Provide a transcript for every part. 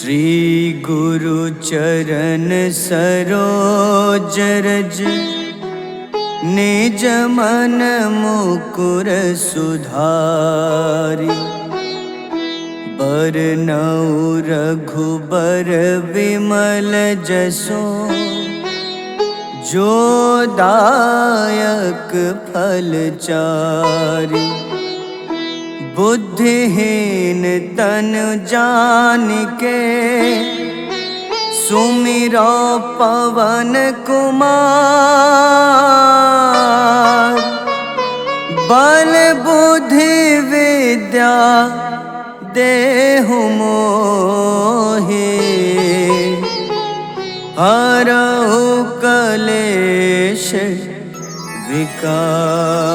श्री गुरु चरण सरोज रज निज मन मुकुर सुधारि। बरनउँ रघुबर विमल जसो जो दायक फल चारि। बुद्धिहीन तनु जानिके सुमिरो पवन कुमार। बल बुद्धि विद्या देहु मोहि हरहु कलेश विकार।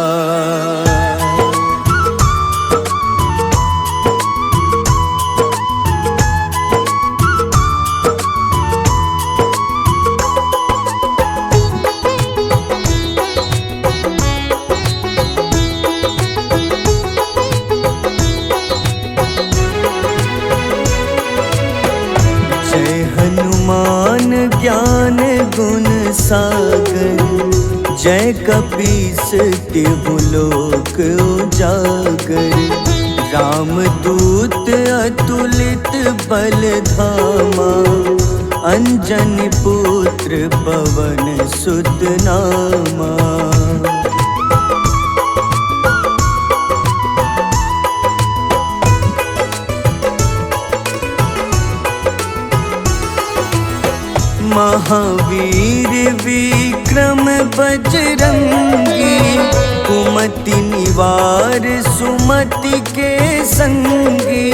हनुमान ज्ञान गुण सागर जय कपीस तिहु लोक उजागर। रामदूत अतुलित बल धामा अंजनी पुत्र पवन सुत नामा। महावीर विक्रम बजरंगी कुमति निवार सुमति के संगी।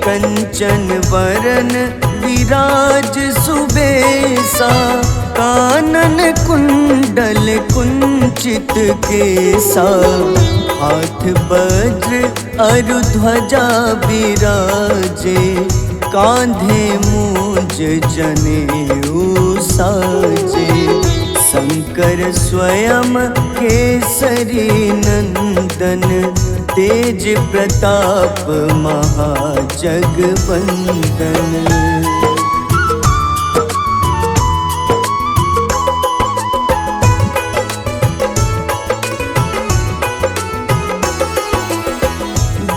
कंचन वरन विराज सुबेसा कानन कुंडल कुंचित केसा। हाथ वज्र अरु ध्वजा बिराजे कांधे मूंज जनेऊ साजे। शंकर स्वयं केसरी नंदन तेज प्रताप महाजगवंदन।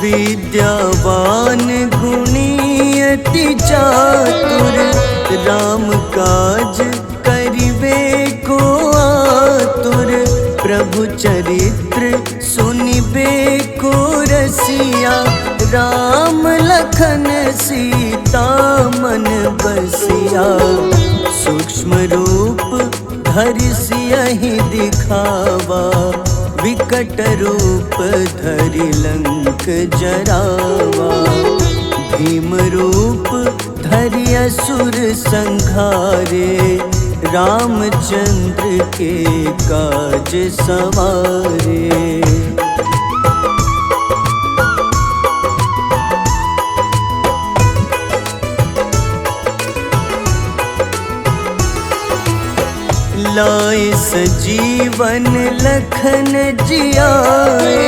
विद्यावान गुणी अति चातुर राम काज करिबे को आतुर। प्रभु चरित्र सुनिबे को रसिया राम लखन सीता मन बसिया। सूक्ष्म रूप धरि सियहि दिखावा विकट रूप धरि लंक जरावा। भीम रूप धरि असुर संहारे रामचंद्र के काज सवारे। लाए सजीवन लखन जियाए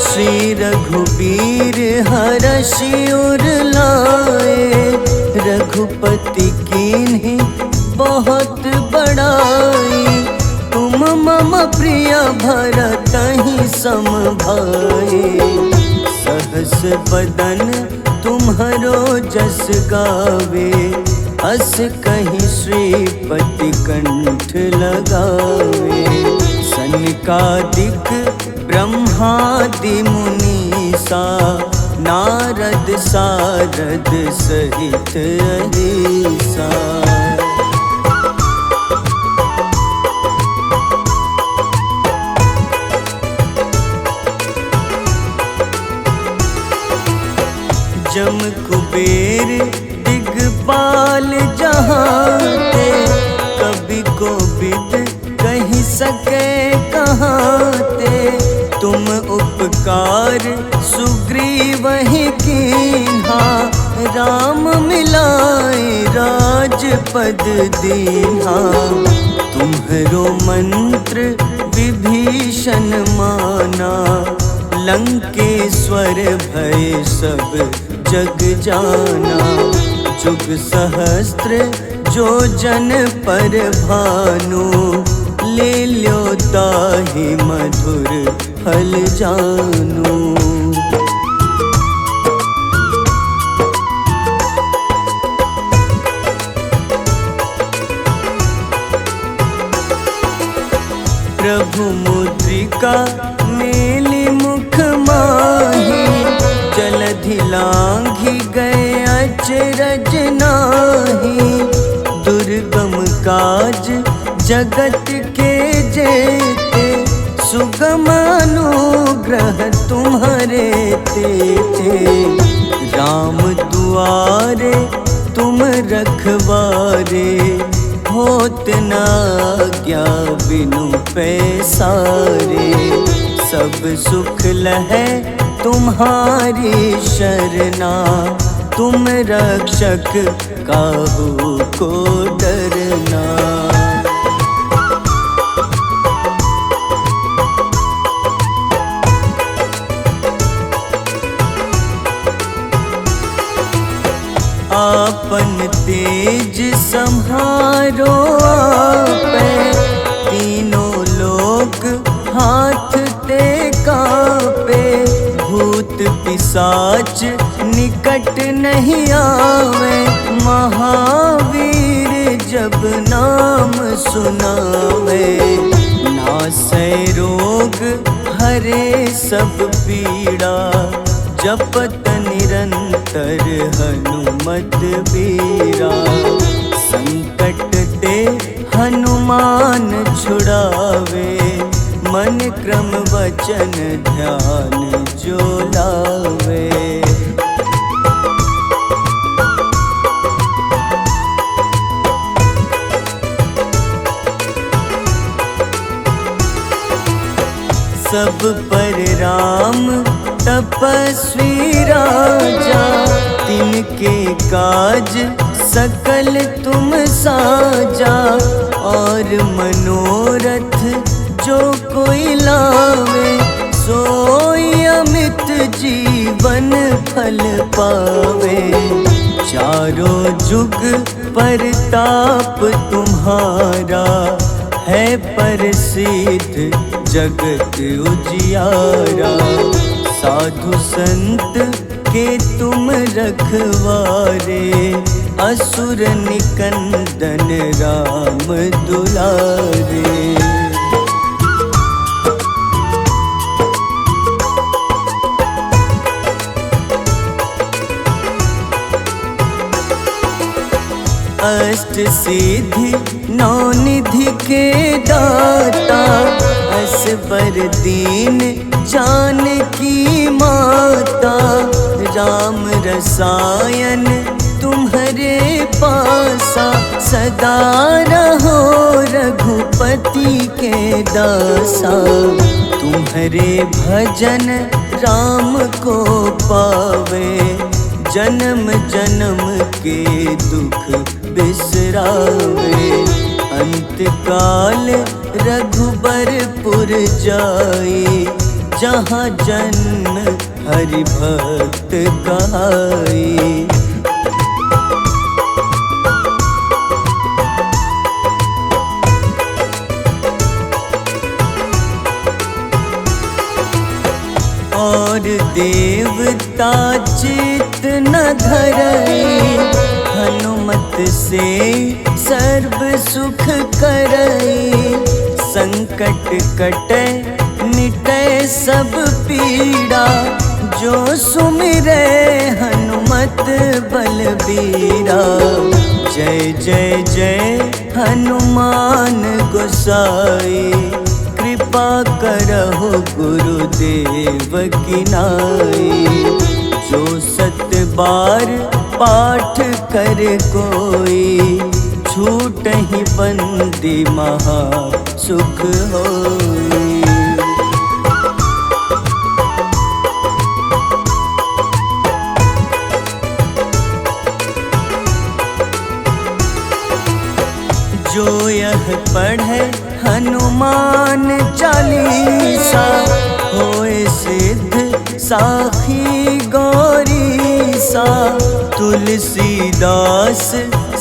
श्री रघुबीर हरषि उर लाए। रघुपति कीन्ही बहुत बड़ाई तुम मम प्रिय भरतहि सम भाई। सहस बदन तुम्हरो जस गावे अस कहीं श्रीपति कंठ लगावे। सनकादिक ब्रह्मादि मुनीसा नारद सारद सहित अहिसा। जम कुबेर दिगपाल जहाँते कभी कोविद कहीं सके कहाँते। तुम उपकार सुग्रीवहि कीन्हा राम मिलाए राजपद दीन्हा। तुम्हरो मंत्र विभीषण माना लंकेश्वर भय सब जग जाना। जुग सहस्त्र जो जन पर भानु, ले ल्यो ताहि मधुर फल जानू। प्रभु मुद्रिका मेली मुख माही, जलधि लांघि गए अचरज नाही। दुर्गम काज जगत के जेते, सुगम अनुग्रह तुम्हारे तेते। राम दुआरे तुम रखवारे, होत न आज्ञा बिनु पैसारे। सब सुख लहै तुम्हारी शरणा, तुम रक्षक काहू को डरना। आपन तेज सम्हारो आपै, तीनों लोक हाथ ते कांपे। भूत पिशाच निकट नहीं आवे, महावीर जब नाम सुनावे। नासै रोग हरे सब पीड़ा, जपत निरंतर हनुमत बीरा। संकट ते हनुमान छुड़ावे, मन क्रम वचन ध्यान जो लावे। सब पर राम तपस्वी राजा, तिनके काज सकल तुम साजा। और मनोरथ जो कोई लावे, सोई अमित जीवन फल पावे। चारों जुग परताप तुम्हारा, है प्रसिद्ध जगत उजियारा। साधु संत के तुम रखवारे, असुर निकंदन राम दुलारे। अष्ट सिद्धि नौ निधि के दाता, असबर दीन जानकी माता। राम रसायन तुम्हारे पासा, सदा रहो रघुपति के दासा। तुम्हारे भजन राम को पावे, जन्म जन्म के दुख बिसरावे। अंत काल रघुबरपुर जाई, जहाँ जन्म हरि भक्त कहाई। और देवता चित न धरई, हनुमत से सर्व सुख करई। संकट कटै मिटै सब पीड़ा, जो सुमिरै हनुमत बलबीरा। जय जय जय हनुमान गोसाई, कृपा करहु गुरुदेव की नाई। जो 7 बार पाठ कर कोई, छूटहि बंदी महा सुख होई। जो यह पढ़े हनुमान चालीसा, होए सिद्ध साखी गौरीसा। तुलसीदास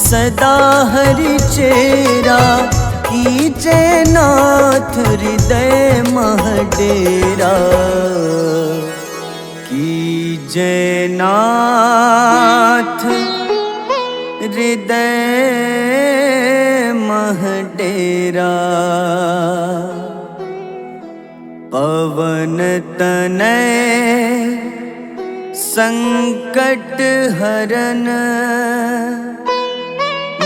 सदा हरि चेरा, कीजे नाथ हृदय मह डेरा। कीजे नाथ हृदय मह डेरा। पवन तनय संकट हरन,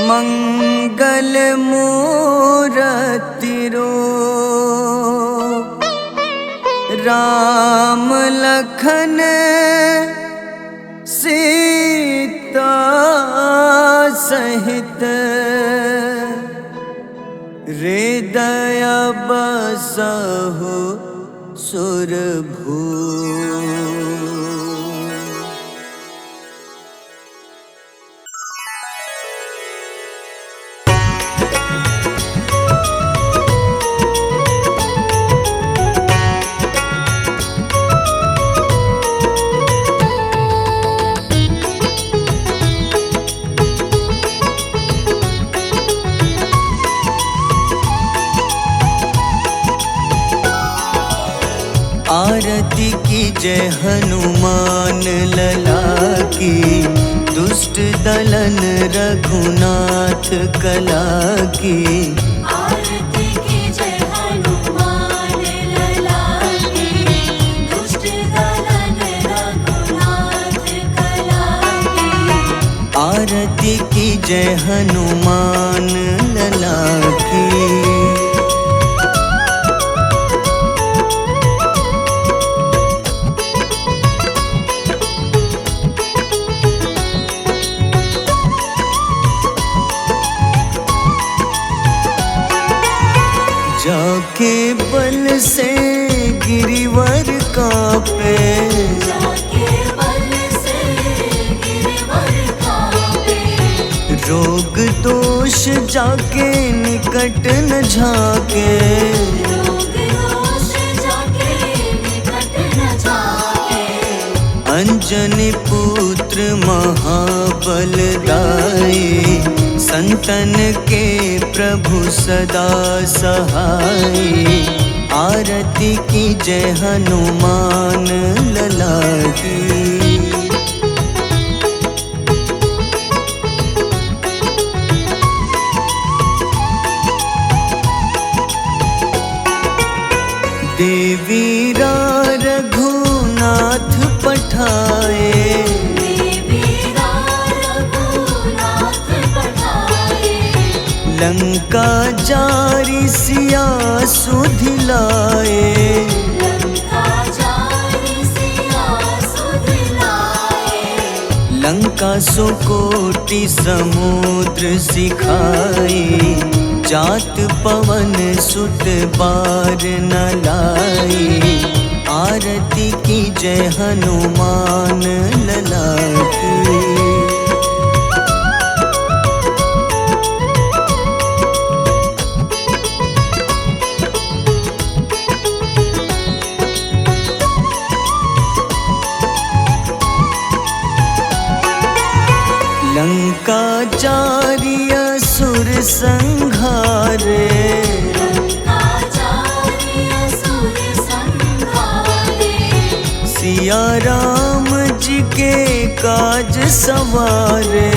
मंगल मूरति रूप। राम लखन सीता सहित, हृदय बसहु सुरभूप। आरती की जय हनुमान लला की, दुष्ट दलन रघुनाथ कला की। आरती की जय हनुमान लला की, दुष्ट दलन रघुनाथ कला की। आरती की जय हनुमान लला की। जाके बल से गिरिवर कांपे, जाके बल से गिरवर कांपे। रोग दोष जाके निकट न झाके। रोग दोष जाके निकट न जाके। अंजनी पुत्र महाबलदाई, संतन के प्रभु सदा सहाय। आरती की जय हनुमान लला की। देवीरा रघुनाथ पठाए, लंका जारी सिया सुधिलाए। लंका सुकोटि समुद्र सिखाए, जात पवन सुत बार न लाए। आरती की जय हनुमान लला की। लंका जारी असुर संघारे, सिया राम जी के काज सवारे।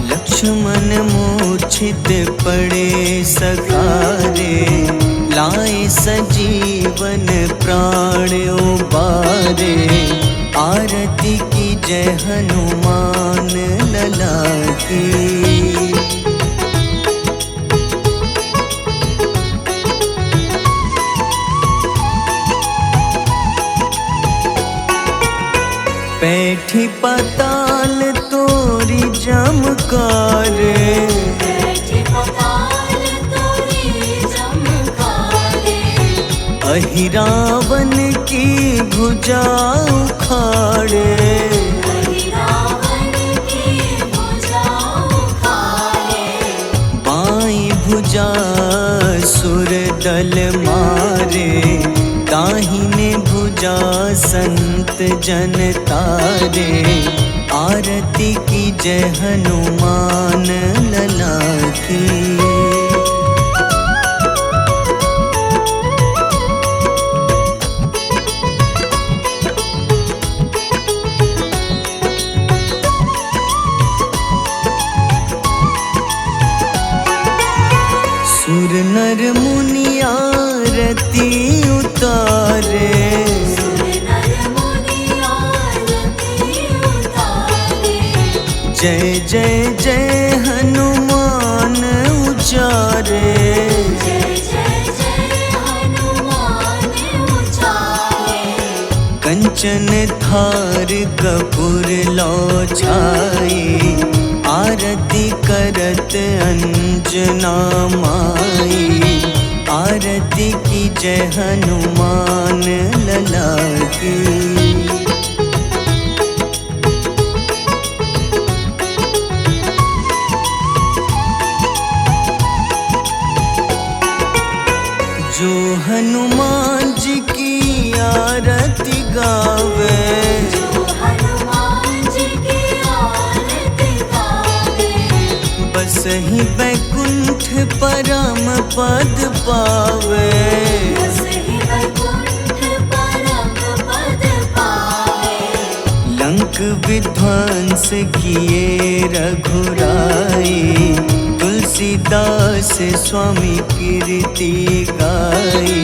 लक्ष्मण मूर्छित पड़े सखारे, लाए सजीवन प्राण उबारे। आरती की जय हनुमान लला की। बैठी पाताल तोरी जमकारे, अहिरावन की भुजा उखाड़े। बाईं भुजा सुर दल मारे, दाहिने भुजा पूजा संत जन तारे, आरती की जय हनुमान लला की। सुर नर मुनि आरती उतारे, सुर नर मुनि आरती उतारे। जय जय जय हनुमान उचारे, जय जय जय हनुमान उचारे। कंचन थार कपूर लो छाई, आरती करत अंजना माई। आरती की जय हनुमान लला की। जो हनुमान जी की आरती गावे, जो हनुमान जी की आरती गावे। बस ही बैकुंठ परम पद पावे। बस ही वैकुंठ परम पद पावे। लंक विध्वंस किए रघुराई, तुलसीदास स्वामी कीर्ति गाई।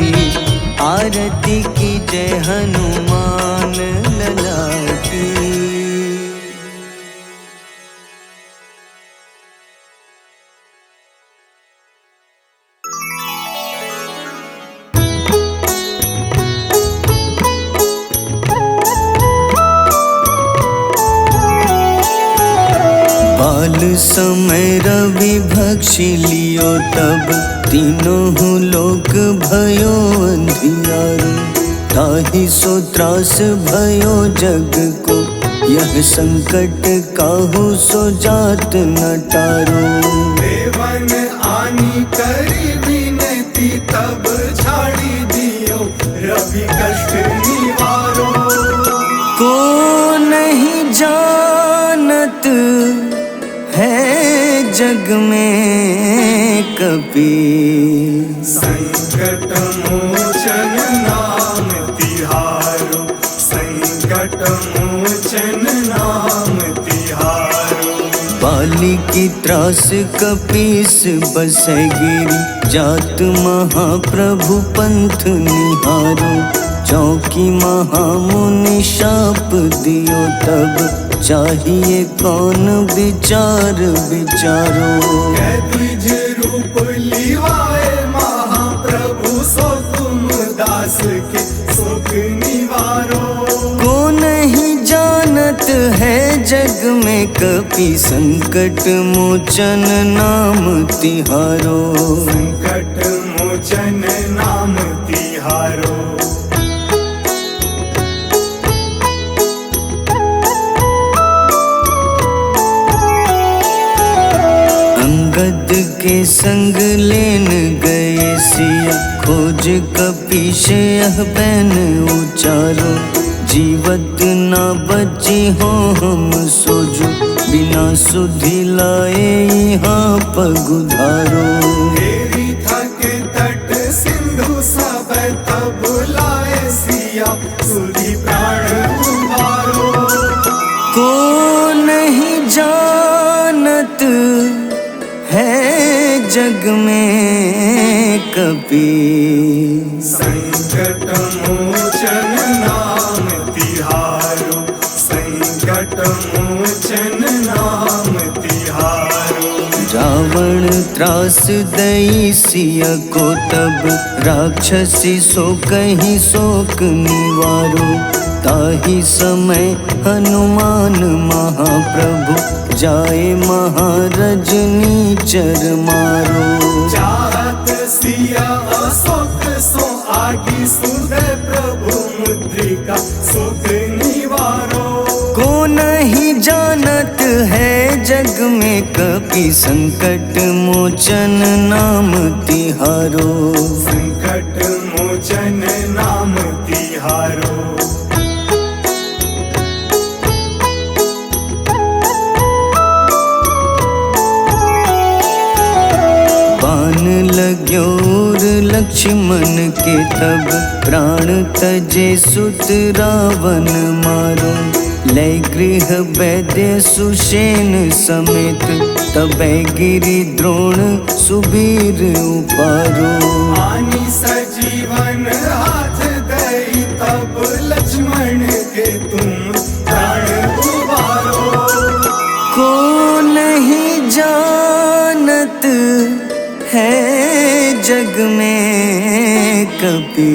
आरती की जय हनुमान लला की। बाल समय रवि भक्षी लियो, तब तीनों लोक भयो अंधियारो। ताहि सो त्रास भयो जग को, यह संकट काहू सो जात न टारो। देवन आनी करी विनती, तब झाड़ी दियो रवि कष्ट निवारो। को नहीं जानत है जग में कपि, संकट मोचन नाम तिहारो। संकट मोचन नाम तिहारो। बाली की त्रास कपीस बसै गिरी, जात महाप्रभु पंथ निहारो। चौकी महामुनि शाप दियो, तब चाहिए कौन विचार विचारो। द्विज रूप लिवाए महाप्रभु, सो तुम दास के सुख निवारो। को नहीं जानत है जग में कपि, संकट मोचन नाम तिहारो। संकट मोचन नाम तिहारो। अंगद के संग लेन गए सिया, खोज कपीश यह बैन उचारो। जीवत ना बची हो हम सोजो, बिना सुधि लाए यहाँ पगुधारो। तेरी थक तट सिंधु सब तब लाए सिया, सुधि प्राण उबारो। को नहीं जानत है जग में कपि, संकट मोचन नाम तिहारो। संकट मोचन नाम तिहारो। रावण त्रास दई सिया को, तब राक्षसी सो कहीं शोक निवारो। ताहि समय हनुमान महाप्रभु, जाए महारजनी चर मारो। चाहत सिया अशोक सो आगी, सुदय प्रभु मुद्रिका सुख निवारो। को नहीं जानत है जग में कपि, संकट मोचन नाम तिहारो। संकट मोचन नाम तिहारो। लक्ष्मण के तब प्राण तजे सुत रावण मारो। लय गृह वैद्य सुषेण समेत तबै गिरि द्रोण सुबीर उपारो। आनी सजीवन हाथ दई तब लक्ष्मण के तुम प्राण उबारो। को नहीं जानत है जग में कपि,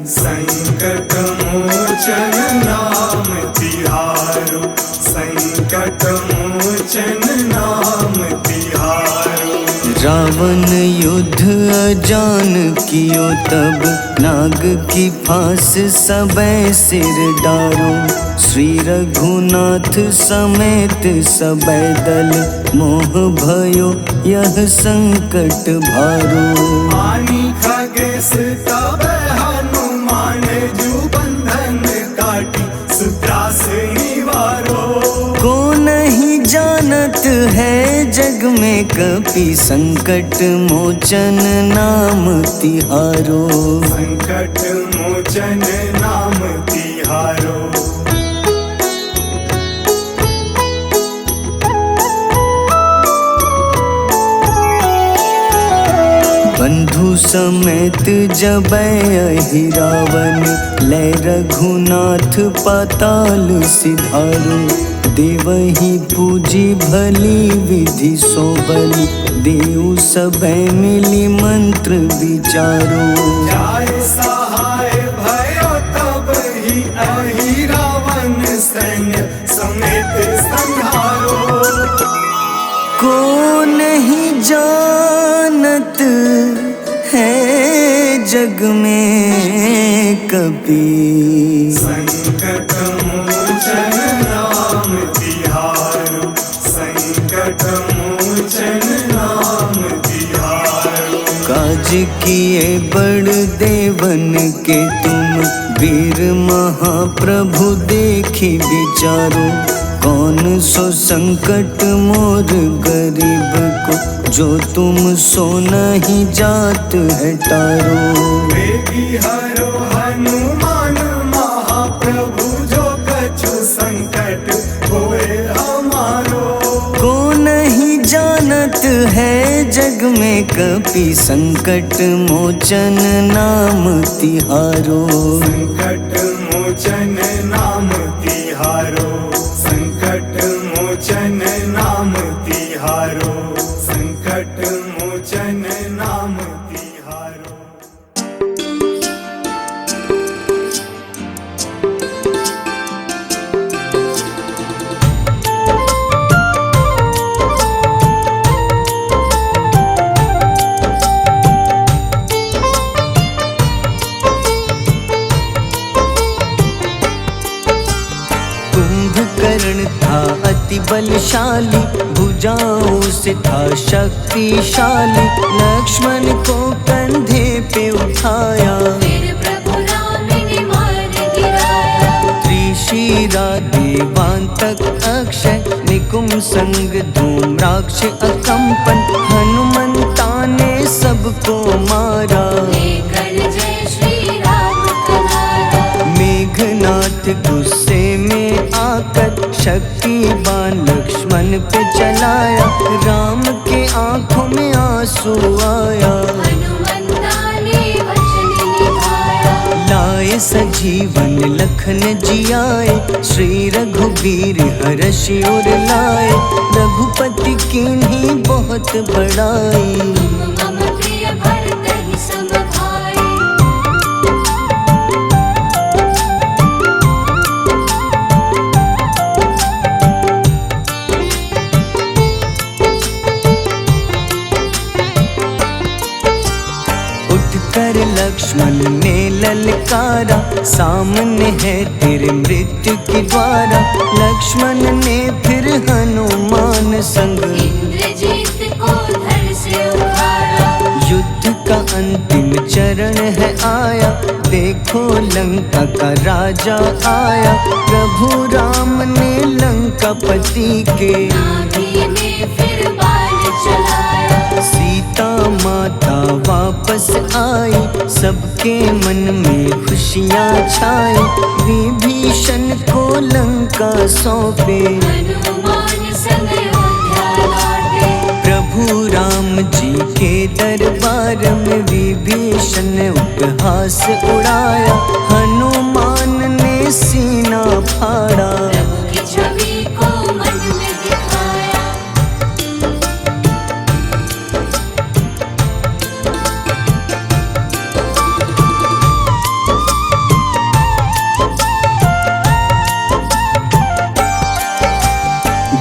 संकट मोचन नाम तिहारो। संकट मोचन नाम तिहारो। रावण युद्ध अजान कियो तब नाग की फांस सबै सिर डारो। श्री रघुनाथ समेत सबै दल मोह भयो यह संकट भारो। आनी खगेश तब हनुमान जू बंधन काटी सुत्रास निवारो। को नहीं जानत है जग में कपि, संकट मोचन नाम तिहारो। संकट मोचन नाम तिहारो। बंधु समेत जबै अहि रावण, लय रघुनाथ पाताल सिधारो। देवहि पूजी भली विधि सो बलि, देव सबै मिली मंत्र विचारो। जाय सहाय भयो तब ही अहि रावण सैन्य समेत संहारो। को नहीं जानत है जग में कपि, संकट मोचन नाम तिहारो। संकट मोचन नाम तिहारो। काज किए बड़ देवन के तुम, वीर महाप्रभु देखी विचारो। कौन सो संकट मोर गरीब को, जो तुम सो नहीं जात है टारो। वेगी हरो हनुमान महाप्रभु, जो कछु संकट होए हमारो। को नहीं जानत है जग में कपि, संकट मोचन नाम तिहारो। संकट मोचन नाम तिहारो। संकट मोचन नाम तिहारो। संकट मोचन नाम तिहारो। कुंभकर्ण था अति बलशाली, भुजाओं से था शक्तिशाली। लक्ष्मण को कंधे पे उठाया, फिर प्रभु राम ने मार गिराया। त्रिशिरा देवांतक अक्षय, निकुम संग धूम्राक्ष अकंपन। हनुमंता ने सबको मारा, लेकर जय श्री राम कनारा। मेघनाथ गुस्से में आकर शक्तिवान लक्ष्मण पे चलाया। राम के आंखों में आंसू आया, हनुमंता ने वचन निभाया। लाए सजीवन लखन जियाए, श्री रघुबीर हर्षि उर लाए। रघुपति कीन्ही बहुत बड़ाई, तुम मम प्रिय भरत ही सम भाई। उठकर लक्ष्मण ने ललकारा, सामने है तेरे मृत्यु की द्वारा। लक्ष्मण ने फिर हनुमान संग, इंद्रजीत को धड़ से उखाड़ा। युद्ध का अंतिम चरण है आया। देखो लंका का राजा आया, प्रभु राम ने लंकापति के नाभि में फिर बाण चलाया। सीता माता वापस आई, सबके मन में खुशियाँ छाई। विभीषण को लंका सौंपे, हनुमान संग अयोध्या लौटे। प्रभु राम जी के दरबार में विभीषण उपहास उड़ाया। हनुमान ने सीना फाड़ा, प्रभु की छवि को मन में दिखाया।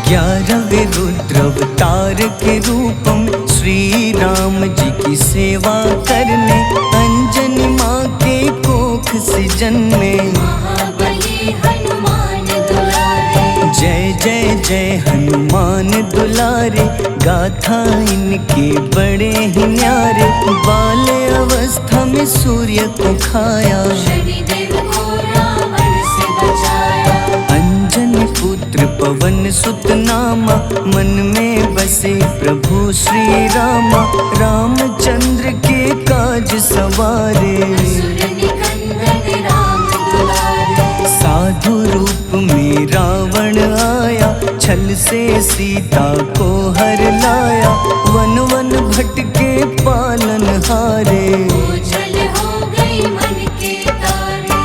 ग्यारहवें रुद्र अवतार के रूप में श्री राम जी की सेवा करने अंजनी माँ के कोख से जन्मे। महाबली हनुमान दुलारे, जय जय जय हनुमान दुलारे, गाथा इनके बड़े ही न्यारे। बाल्य अवस्था में सूर्य को खाया, शनिदेव को रावण से बचाया। अंजनी पुत्र पवन सुत नामा, मन में बसे प्रभु श्री रामा। रामचंद्र के काज सवारे, असुर निकंदन राम दुलारे। साधु रूप में रावण आया, छल से सीता को हर लाया। वन वन भटके पालन हारे, ओझल हो गई मन के तारे।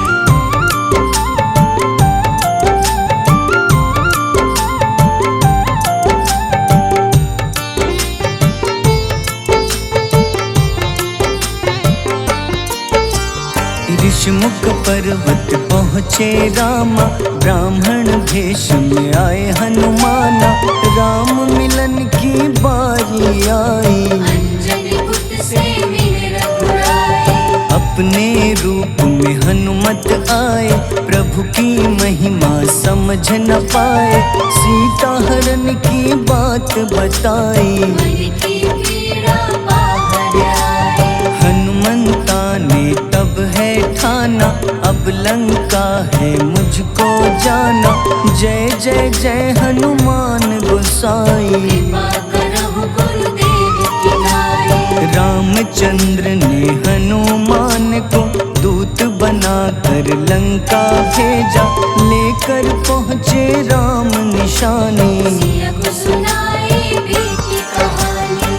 ऋषिमुख पर्वत पहुँचे रामा, ब्राह्मण भेष में आए हनुमाना। राम मिलन की बारी आई, अंजनी पुत्र से मिल रघुराई। अपने रूप में हनुमत आए, प्रभु की महिमा समझ न पाए। सीता हरण की बात बताई, मन की पीड़ा बाहर आई। हनुमंता ने तब है ठाना, अब लंका है मुझको जाना। जय जय जय हनुमान गोसाई, कृपा करहु गुरुदेव की नाई। रामचंद्र ने हनुमान को दूत बनाकर लंका भेजा। लेकर पहुँचे राम निशानी, सिया को सुनाई बीती कहानी।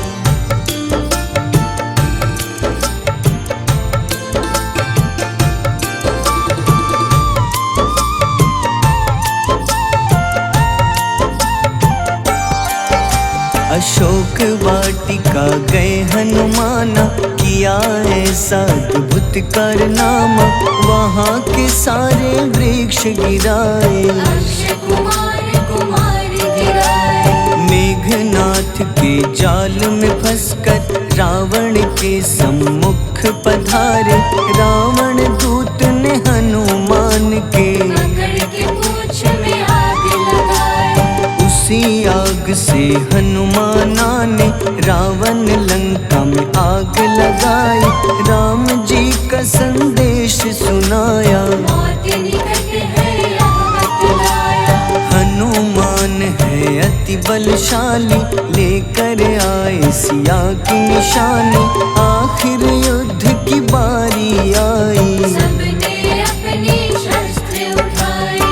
अशोक वाटिका गए हनुमाना, किया ऐसा अद्भुत कारनामा। वहाँ के सारे वृक्ष गिराए, अक्षय कुमार कुमार गिराए। मेघनाथ के जाल में फंसकर रावण के सम्मुख पधारे। रावण दूत ने हनुमान के पकड़ के पूंछ में आग लगाए। उसी आग से हनुमाना ने रावण लंका में आग लगाई। राम जी का संदेश सुनाया, मौत निकट है यह बतलाया। हनुमान है अति बलशाली, लेकर आए सिया की निशानी। आखिर युद्ध की बारी आई, सबने अपनी शस्त्र उठाई।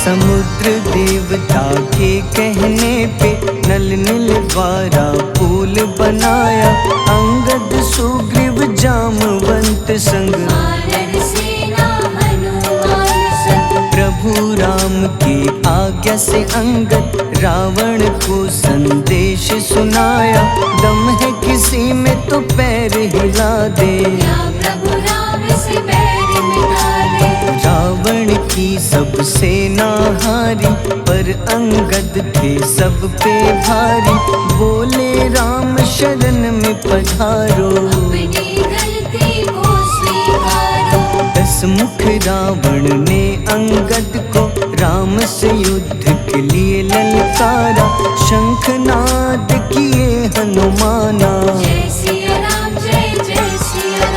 समुद्र देवता के कहने पे नल नील द्वारा पुल बनाया। अंगद सुग्रीव जामवंत संग, वानर सेना हनुमान संग। प्रभु राम की आज्ञा से अंगद रावण को संदेश सुनाया। दम है किसी में तो पैर हिला दे, या प्रभु राम से बैर मिटा दे। रावण की सब सेना हारी, पर अंगद थे सब पे भारी। बोले राम शरण में पधारो, अपनी गलती को स्वीकारो। 10 मुख रावण ने अंगद को राम से युद्ध के लिए ललकारा। शंखनाद किए हनुमाना, जय सिया राम जय जय सिया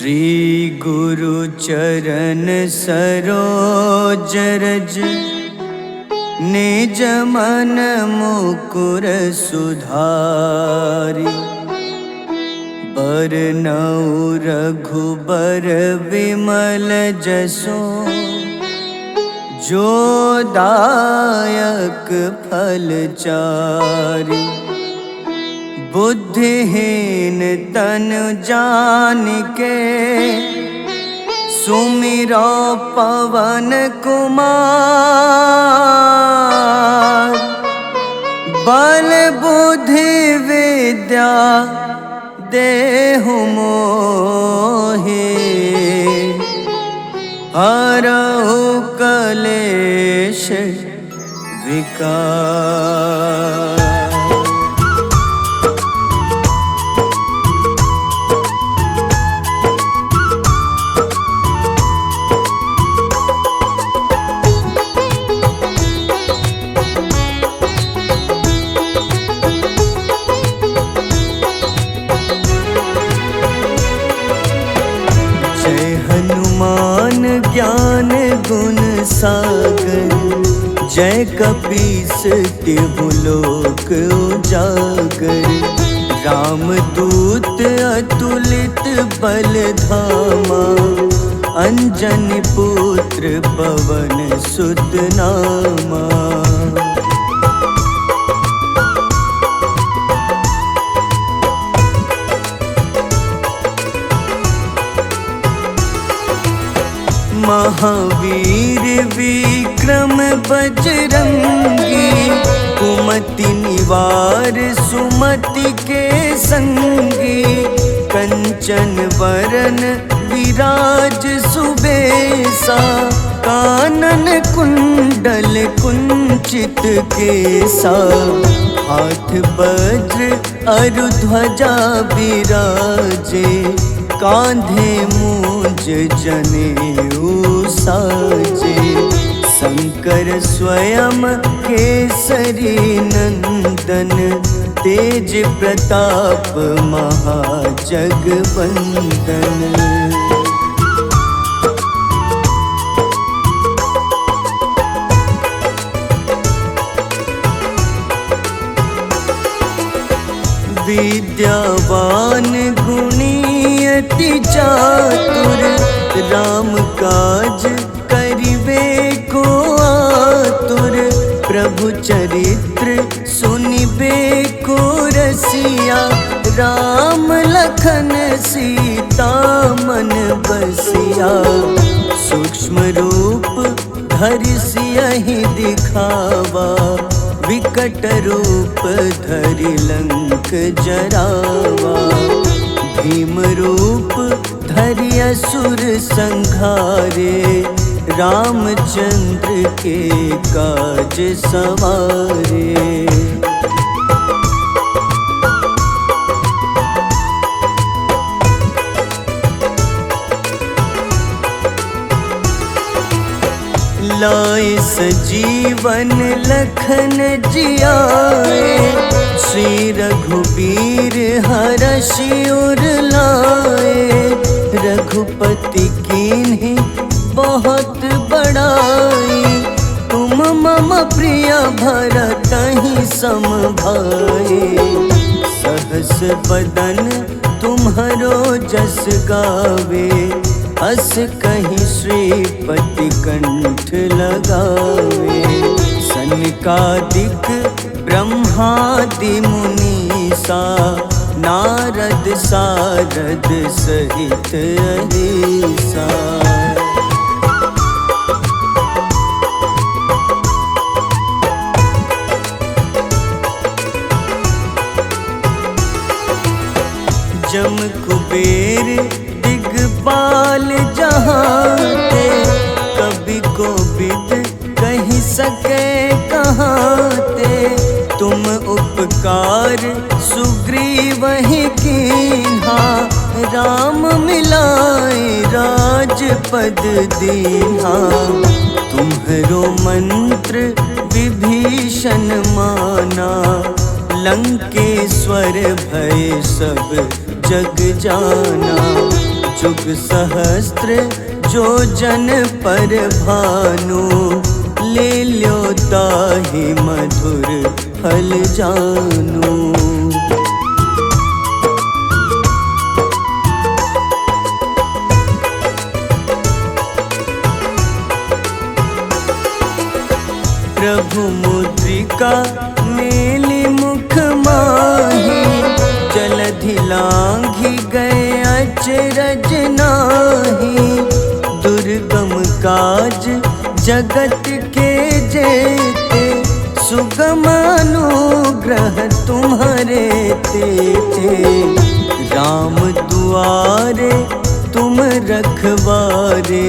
श्री गुरु चरण सरोज रज निज मन मुकुर सुधारी बरनउँ रघुबर विमल जसो जो दायक फल चारि बुद्धिहीन तनु जानिके सुमिरो पवन कुमार बल बुद्धि विद्या देहु मोहि हरहु कलेश विकार। हनुमान ज्ञान गुण सागर जय कपीस तिहु लोक उजागर रामदूत अतुलित बल धामा अंजनी पुत्र पवन सुत नामा। महावीर विक्रम बजरंगी कुमति निवार सुमति के संगी कंचन वरन विराज सुबेसा कानन कुंडल कुंचित केसा हाथ वज्र अरु ध्वजा बिराजे कांधे मूंज जनेऊ साजे शंकर स्वयं केसरी नंदन तेज प्रताप महाजगवंदन। विद्यावान गुणी अति चातुर राम काज करिबे को आतुर प्रभु चरित्र सुनिबे को रसिया राम लखन सीता मन बसिया सूक्ष्म रूप धरि सियहि दिखावा विकट रूप धरि लंक जरावा भीम रूप धरि असुर संहारे रामचंद्र के काज सवारे। लाए सजीवन लखन जियाए श्री रघुबीर हरषि उर लाए रघुपति कीन्ही बहुत बड़ाई तुम मम प्रिय भरतहि सम भाई सहस बदन तुम्हरो जस गावे अस कहीं श्रीपति कंठ लगावे सनकादिक ब्रह्मादि मुनीसा नारद सारद सहित अहिसा। जम कुबेर दिगपाल जहाँते कभी को विद कहीं सके कहाँते तुम उपकार सुग्रीवहि कीन्हा राम मिलाए राजपद दीन्हा तुम्हरो मंत्र विभीषण माना लंकेश्वर भय सब जग जाना जुग सहस्त्र जो जन पर भानु, ले ल्यो ताहि मधुर फल जानू। प्रभु मुद्रिका मेली मुख माही, जलधि लांघि गए अचरज नाही। दुर्गम काज जगत के जेते, सुगम अनुग्रह तुम्हारे तेते। राम दुआरे तुम रखवारे,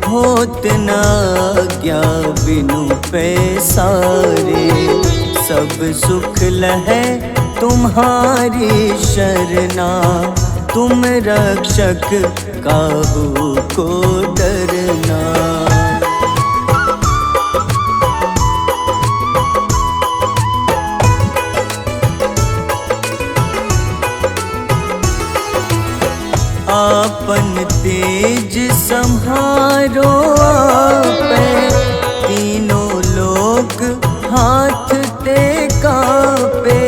होत न आज्ञा बिनु पैसारे। सब सुख लहै तुम्हारी शरणा, तुम रक्षक काहू को डरना। आपन तेज सम्हारो आपै, तीनों लोक हाथ ते कांपे।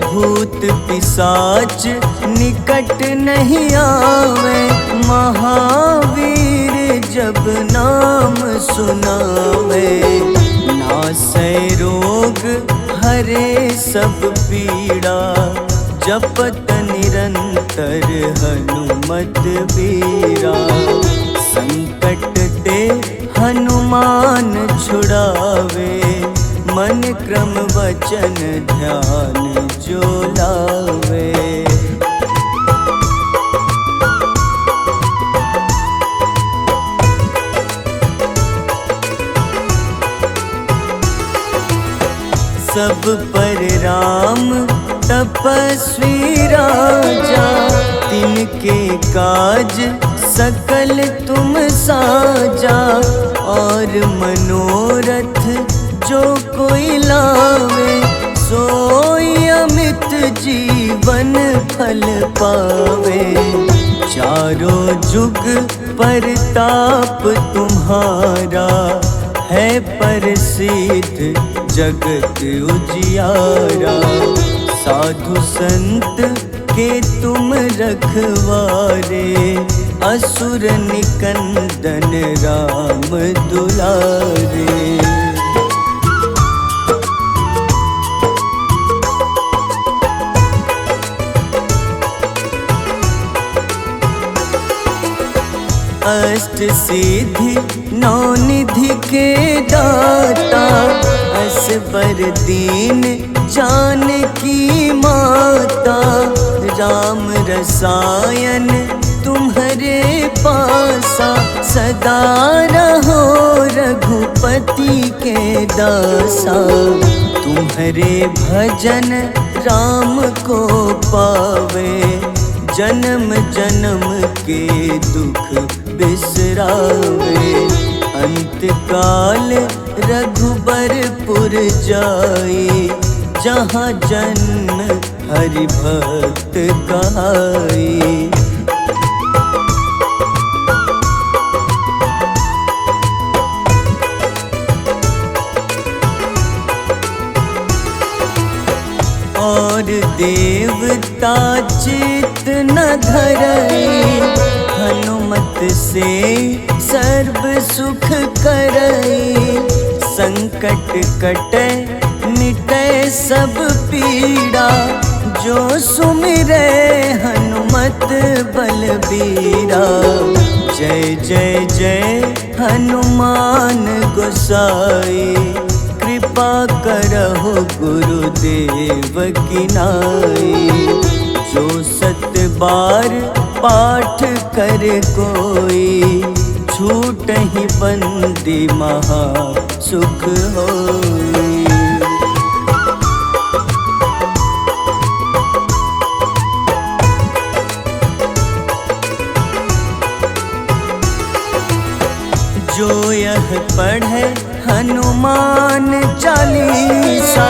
भूत पिशाच निकट नहीं आवे, महावीर जब नाम सुनावे। नासै रोग हरे सब पीड़ा, जपत निरंतर हनुमत बीरा। संकट ते हनुमान छुड़ावे, मन क्रम वचन ध्यान जो लावे। सब पर राम तपस्वी राजा, तिनके काज सकल तुम साजा। और मनोरथ जो कोई लावे, सोई अमित जीवन फल पावे। चारों जुग परताप तुम्हारा, है प्रसिद्ध जगत उजियारा। साधु संत के तुम रखवारे, असुर निकंदन राम दुलारे। अष्ट सिद्धि नौ निधि के दाता, असबर दीन जानकी माता। राम रसायन तुम्हारे पासा, सदा रहो रघुपति के दासा। तुम्हारे भजन राम को पावे, जन्म जन्म के दुख बिसरावे। अंत काल रघुबरपुर जाई, जहाँ जन्म हरि भक्त कहाई। और देवता चित न धरई, हनुमत से सर्व सुख करई। संकट कटे मिटे सब पीड़ा, जो सुमिरे हनुमत बलबीरा। जय जय जय हनुमान गोसाई, कृपा करहु गुरुदेव की नाई। जो सत बार पाठ कर कोई, छूटहि बंदी महा सुख होई। जो यह पढ़े हनुमान चालीसा,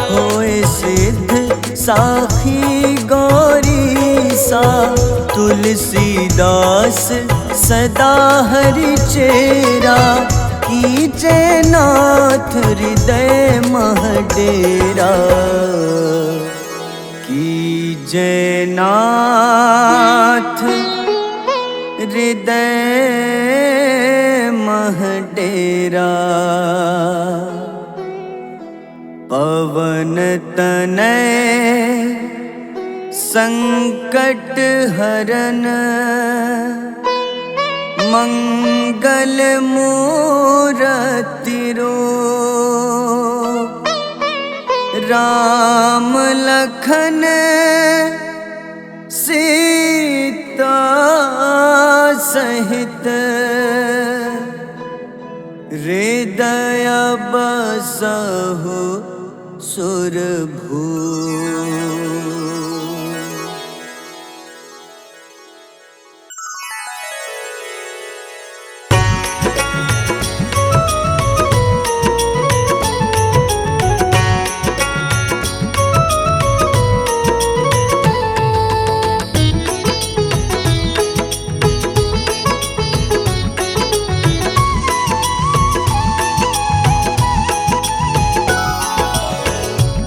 होए सिद्ध साखी गौरीसा। तुलसीदास सदा हरि चेरा, कीजे नाथ हृदय मह डेरा। कीजे नाथ हृदय मह डेरा। पवन तनय संकट हरन, मंगल मूरति रूप। राम लखन सीता सहित, हृदय बसहु सुरभूप।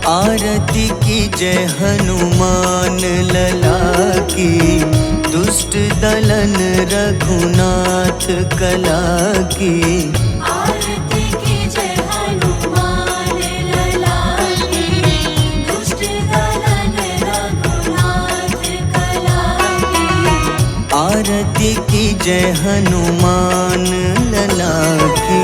आरती कीजय हनुमान लला की, दुष्ट दलन रघुनाथ कला की। आरती कीजय हनुमान लला की, दुष्ट दलन रघुनाथ कला की। आरती कीजय हनुमान लला की।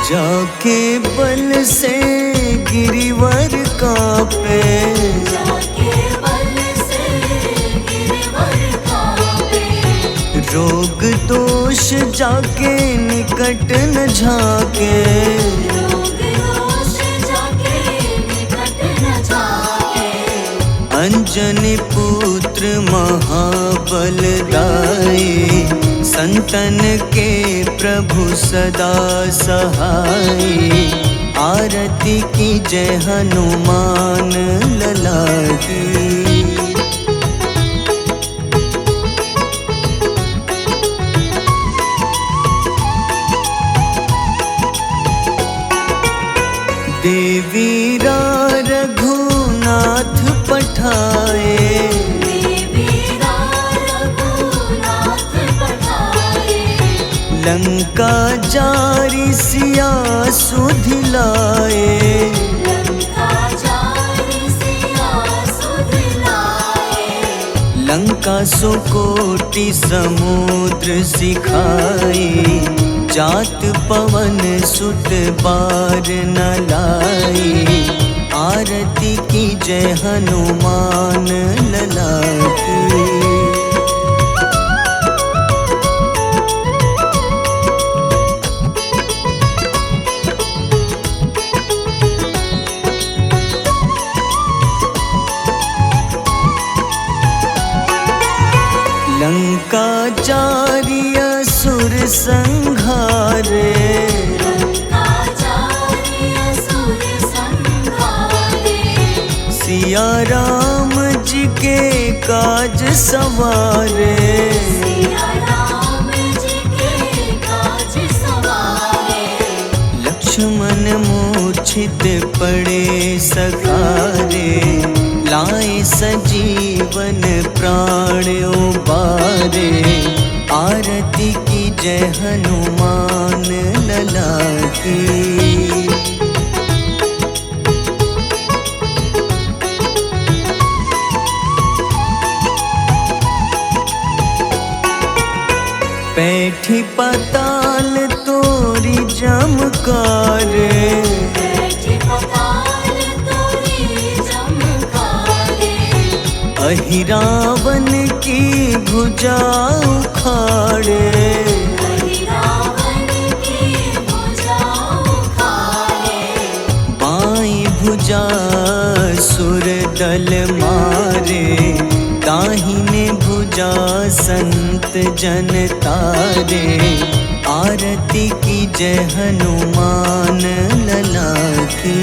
जाके बल से गिरिवर कांपे, जाके बल से गिरवर कांपे। रोग दोष जाके निकट न झाके। रोग दोष जाके निकट न झाके। अंजनी पुत्र महाबलदाई, संतन के प्रभु सदा सहाय। आरती कीजय हनुमान लला की। देवी रघुनाथ पठाए, लंका जारी सिया सुधिलाए। लंका सुकोटि समुद्र सिखाए, जात पवन सुत बार न लाए। आरती कीजय हनुमान लला की। लंका जारी असुर संघारे, सिया राम जी के काज सवारे। लक्ष्मण मूर्छित पड़े सखारे, लाए सजीवन प्राण उबारे। आरती कीजय हनुमान लला की। बैठी पताल तोरी जमकारे, अहिरावन की भुजा उखाड़े। बाईं भुजा सुर दल मारे, दाहिने भुजा पूजा संत जन तारे, आरती की जय हनुमान लला की।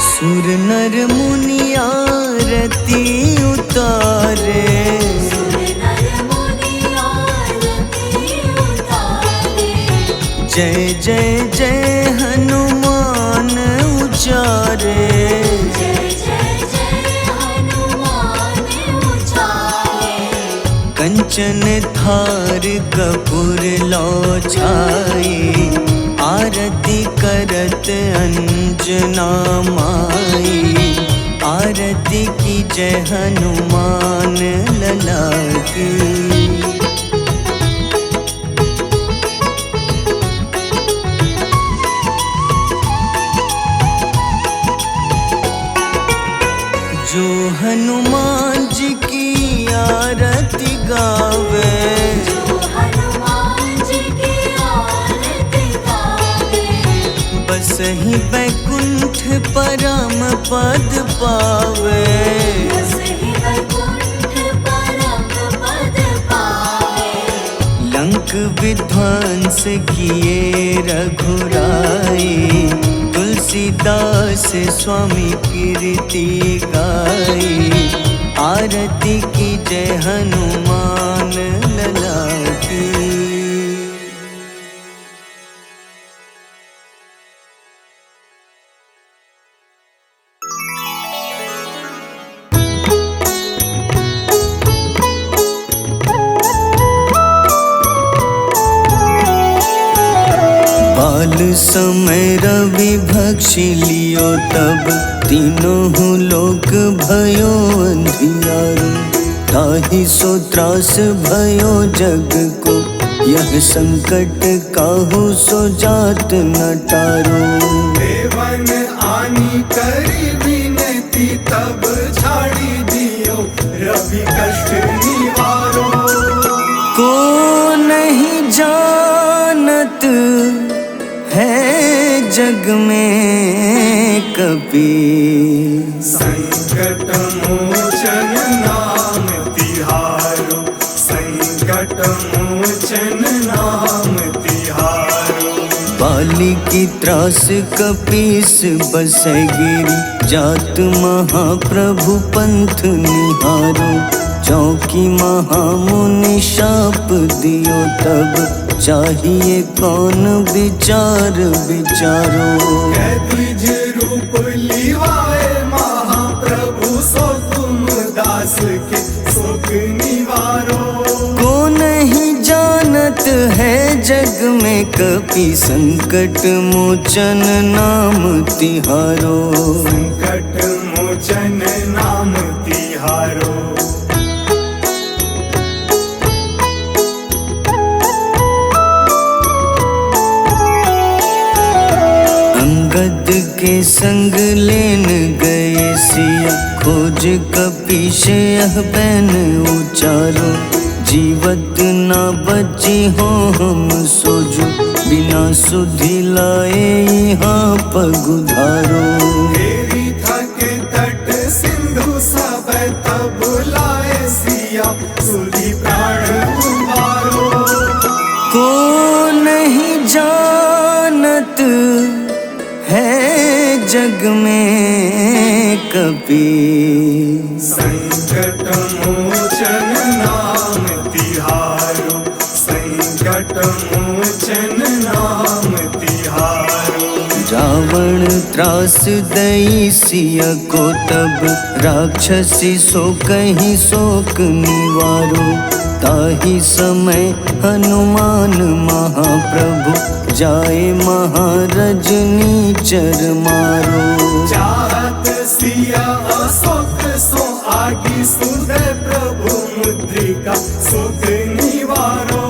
सुर नर मुनि आरती उतारे, जय जय जय हनुमान उचारे। कंचन थार कपूर लो छाई, आरती करत अंजना माई। आरती की जय हनुमान लला की। जो हनुमान जी की आरती गावे, बस ही बैकुंठ परम पद पावे। लंक विध्वंस किए रघुराई, तुलसीदास स्वामी कीर्ति गाई। आरती की जय हनुमान लला की। बाल समय रवि भक्षि लियो, तब तीनों लोक भयो अंधियारो। ताहि सो त्रास भयो जग को, यह संकट काहू सो जात न टारो। देवन आनी करी विनती, तब छाड़ी दियो रवि कष्ट निवारो। को नहीं जानत है जग में कपि, संकट मोचन नाम तिहारो। संकट मोचन नाम तिहारो। बाली की त्रास कपीस बसै गिरी, जात महाप्रभु पंथ निहारो। चौकी महामुनि शाप दियो, तब चाहिए कौन विचार विचारो। द्विज रूप लिवाए महाप्रभु, सो तुम दास के शोक निवारो। को नहीं जानत है जग में कपि, संकट मोचन नाम तिहारो। संकट मोचन नाम तिहारो। अंगद के संग लेन गए सिया, खोज कपीश यह बैन उचारो। जीवत ना बची हो हम सोजो, बिना सुधि लाए यहाँ पगुधारो। तेरी थके तट सिंधु सब, तब लाए सिया सुधि प्राण उबारो। को नहीं जानत है जग में कपि, संकट मोचन नाम तिहारो। संकट मोचन नाम तिहारो। रावण त्रास दई सिया को, तब राक्षसी सो कहीं शोक निवारो। ताहि समय हनुमान महाप्रभु, जाए महारजनी चर मारो। चाहत सिया अशोक सो आगी, सुधे प्रभु मुद्रिका शोक निवारो।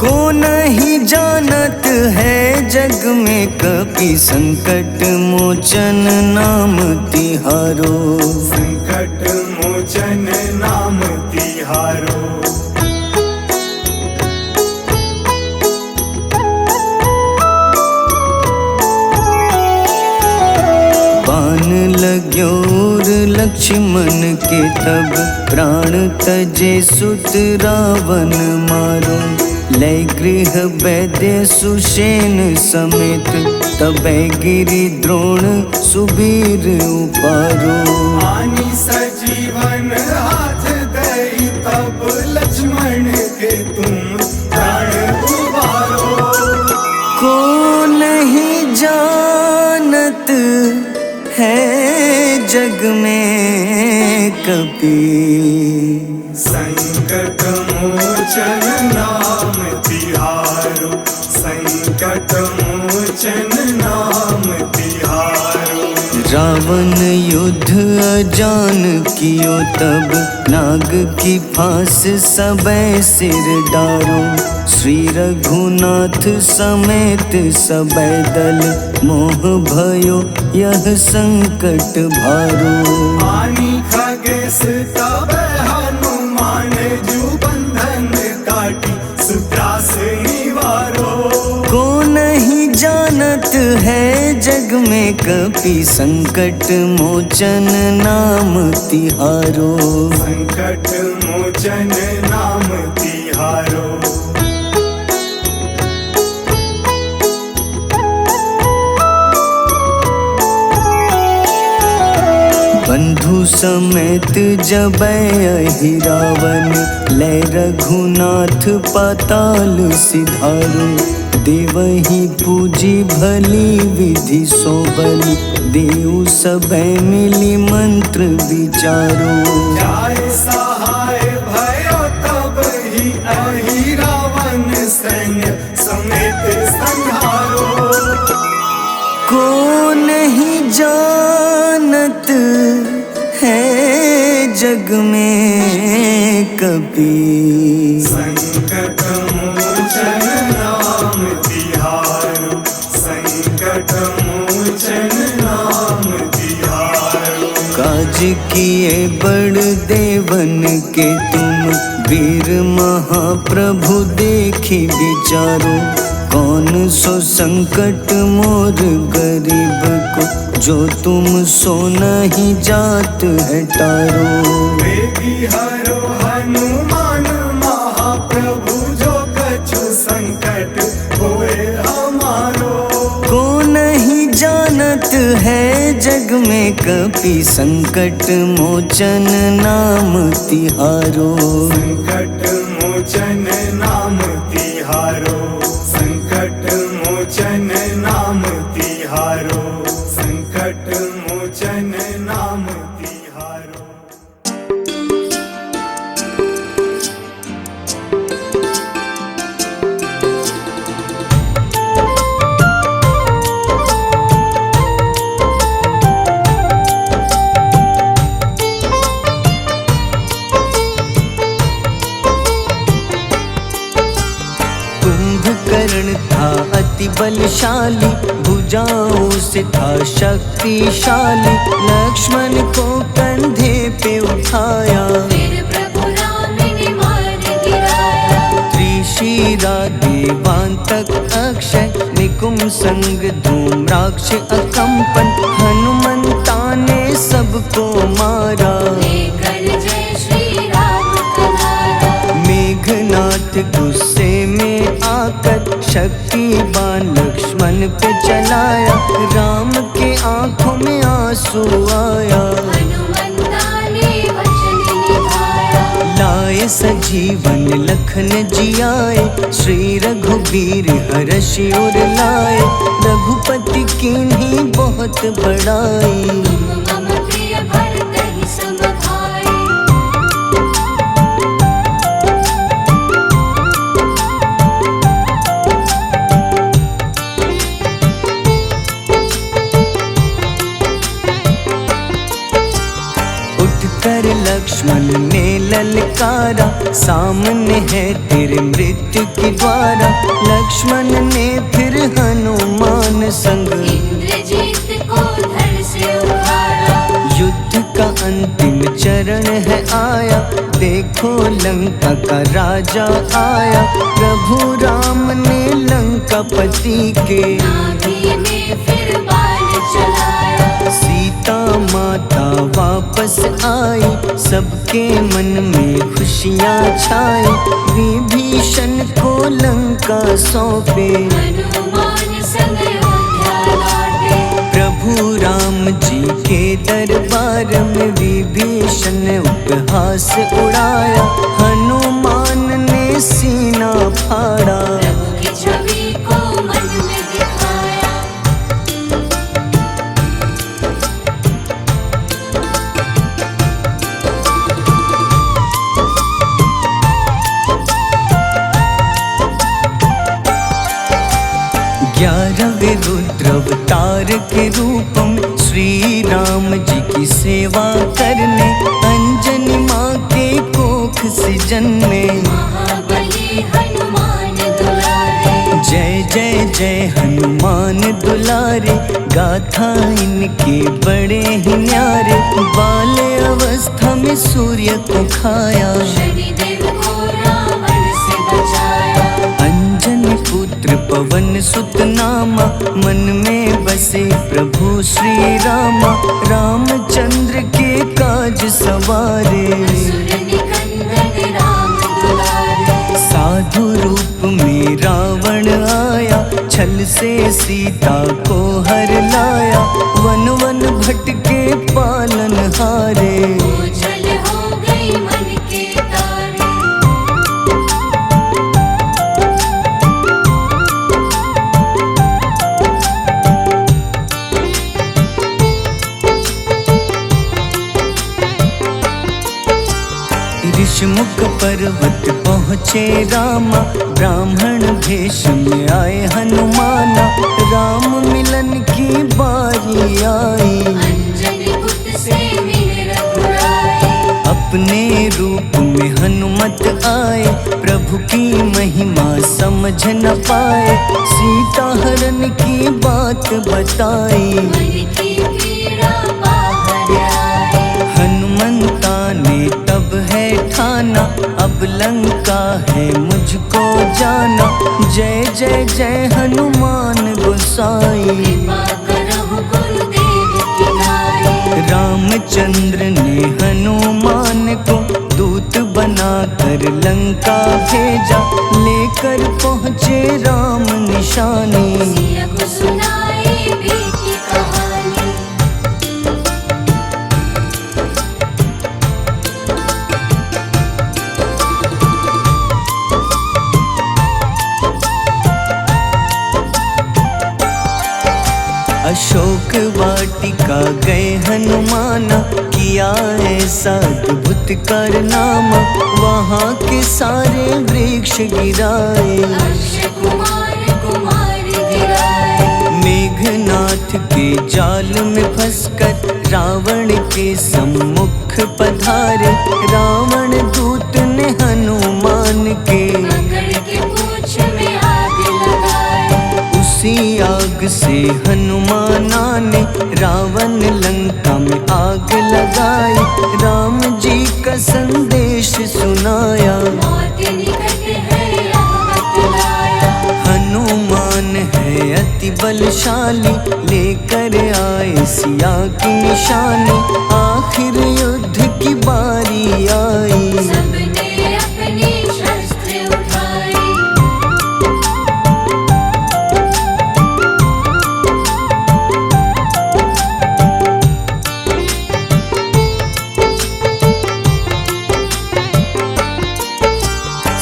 को नहीं जानत है जग में कपि, संकट मोचन नाम तिहारो। संकट मोचन नाम तिहारो। तिहारो। बाण लग्योर लक्ष्मण के तब प्राण तजे सुत रावण मारो। लय गृह वैद्य सुषेण समेत तबै गिरि द्रोण सुबीर उपारो। आनी सजीवन हाथ दई तब लक्ष्मण के तुम प्राण उबारो। को नहीं जानत है जग में कपि, संकट मोचन नाम तिहारो। संकट मोचन नाम तिहारो। रावण युद्ध अजान कियो तब नाग की फांस सबे सिर डारो। श्री रघुनाथ समेत सबे दल मोह भयो यह संकट भारो। आनी खगेश तब हनुमान जू बंधन काटी सुत्रास निवारो। को नहीं जानत है जग में कपि, संकट मोचन नाम तिहारो। संकट मोचन नाम तिहारो। बंधु समेत जबै अहि रावण, लय रघुनाथ पाताल सिधारो। देवहि पूजी भली विधि सो बलि, देव सबे मिली मंत्र विचारो। जाय सहाय भयो तब ही अहि रावण सैन्य समेत संहारो। को नहीं जानत है जग में कपि, संकट मोचन नाम तिहारो। संकट मोचन नाम तिहारो। काज किए बड़ देवन के तुम, वीर महाप्रभु देखी विचारो। कौन सो संकट मोर गरीब को, जो तुम सो नहीं जात है टारो। बेगी हरो हनुमान महाप्रभु, जो कछु संकट होए हमारो। को नहीं जानत है जग में कपि, संकट मोचन नाम तिहारो। संकट मोचन नाम तिहारो। संकट मोचन नाम तिहारो। संकट मोचन नाम तिहारो। कुंभकर्ण था अति बलशाली, भुजाओं से था शक्तिशाली। लक्ष्मण को कंधे पे उठाया, फिर प्रभु राम ने मार गिराया। त्रिशिरा देवांतक अक्षय, निकुम संग धूम्राक्ष अकंपन। हनुमंता ने सबको मारा, लेकर जय श्री राम कनारा। मेघनाथ गुस्से में आकर शक्तिवान लक्ष्मण पे चलाया। राम के आंखों में आंसू आया, हनुमंता ने वचन निभाया। लाए सजीवन लखन जियाए, श्री रघुबीर हर्षि उर लाए। रघुपति कीन्ही बहुत बड़ाई, मम प्रिय भरत ही सम भाई। उठकर लक्ष्मण ने ललकारा, सामने है तेरे मृत्यु की द्वारा। लक्ष्मण ने फिर हनुमान संग इंद्रजीत को धड़ से उखाड़ा। युद्ध का अंतिम चरण है आया, देखो लंका का राजा आया। प्रभु राम ने लंकापति के नाभि में फिर बाण चलाया। सीता माता वापस आई, सबके मन में खुशियाँ छाई। विभीषण को लंका सौंपे, हनुमान संग अयोध्या लौटे। प्रभु राम जी के दरबार में विभीषण उपहास उड़ाया। हनुमान ने सीना फाड़ा, प्रभु की छवि को मन में दिखाया। ग्यारहवें रुद्र अवतार के रूपम श्री राम जी की सेवा करने अंजनी माँ के कोख से जन्मे। महाबली हनुमान दुलारे। जय जय जय हनुमान दुलारे, गाथा इनके बड़े ही न्यारे। बाल्य अवस्था में सूर्य को खाया, शनिदेव को रावण से बचाया। अंजनी पुत्र पवन सुत नामा, मन में बसे प्रभु श्री रामा। रामचंद्र के काज सवारे, असुर निकंदन राम दुलारे। साधु रूप में रावण आया, छल से सीता को हर लाया। वन वन भटके पालन हारे, ओझल हो गई मन के तारे। ऋषमुख पर्वत पहुँचे रामा, ब्राह्मण भेष में आए हनुमाना। राम मिलन की बारी आई, अंजनी पुत्र से मिले रघुराई। अपने रूप में हनुमत आए, प्रभु की महिमा समझ न पाए। सीता हरण की बात बताई, मन की पीड़ा बाहर आई। हनुमंता ने तब है ठाना, अब लंका है मुझको जाना। जय जय जय हनुमान गोसाई, कृपा करहु गुरुदेव की नाई। रामचंद्र ने हनुमान को दूत बनाकर लंका भेजा। लेकर पहुँचे राम निशानी, सिया को सुनाई बीती कहानी। अशोक वाटिका गए हनुमाना, किया ऐसा अद्भुत कारनामा। वहाँ के सारे वृक्ष गिराए, अक्षय कुमार कुमार गिराए। मेघनाथ के जाल में फंसकर रावण के सम्मुख पधारे। रावण दूत ने हनुमान के पकड़ के पूंछ में आग लगाए। उसी आग से हनुमाना ने रावण लंका में आग लगाई। राम जी का संदेश सुनाया, मौत निकट है यह बतलाया। हनुमान है अति बलशाली, लेकर आए सिया की निशानी। आखिर युद्ध की बारी आई, सबने अपनी शस्त्र उठाई।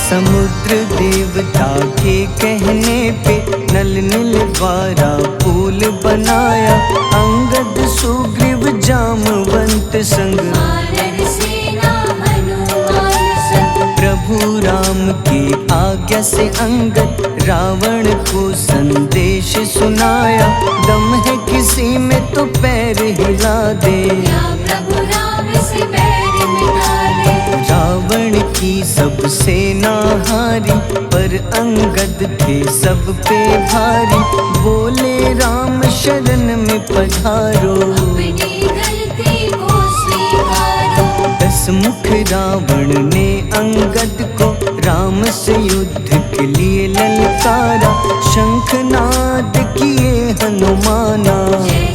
समुद्र देवता के कहने पे नल नील द्वारा पुल बनाया। अंगद सुग्रीव जामवंत संग, वानर सेना हनुमान संग। प्रभु राम की आज्ञा से अंगद रावण को संदेश सुनाया। दम है किसी में तो पैर हिला दे, या प्रभु राम से बैर मिटा दे। रावण की सब सेना हारी, पर अंगद थे सब पे भारी। बोले राम शरण में पधारो, अपनी गलती को स्वीकारो। हंसमुख रावण ने अंगद को राम से युद्ध के लिए ललकारा। शंखनाद किए हनुमाना, जय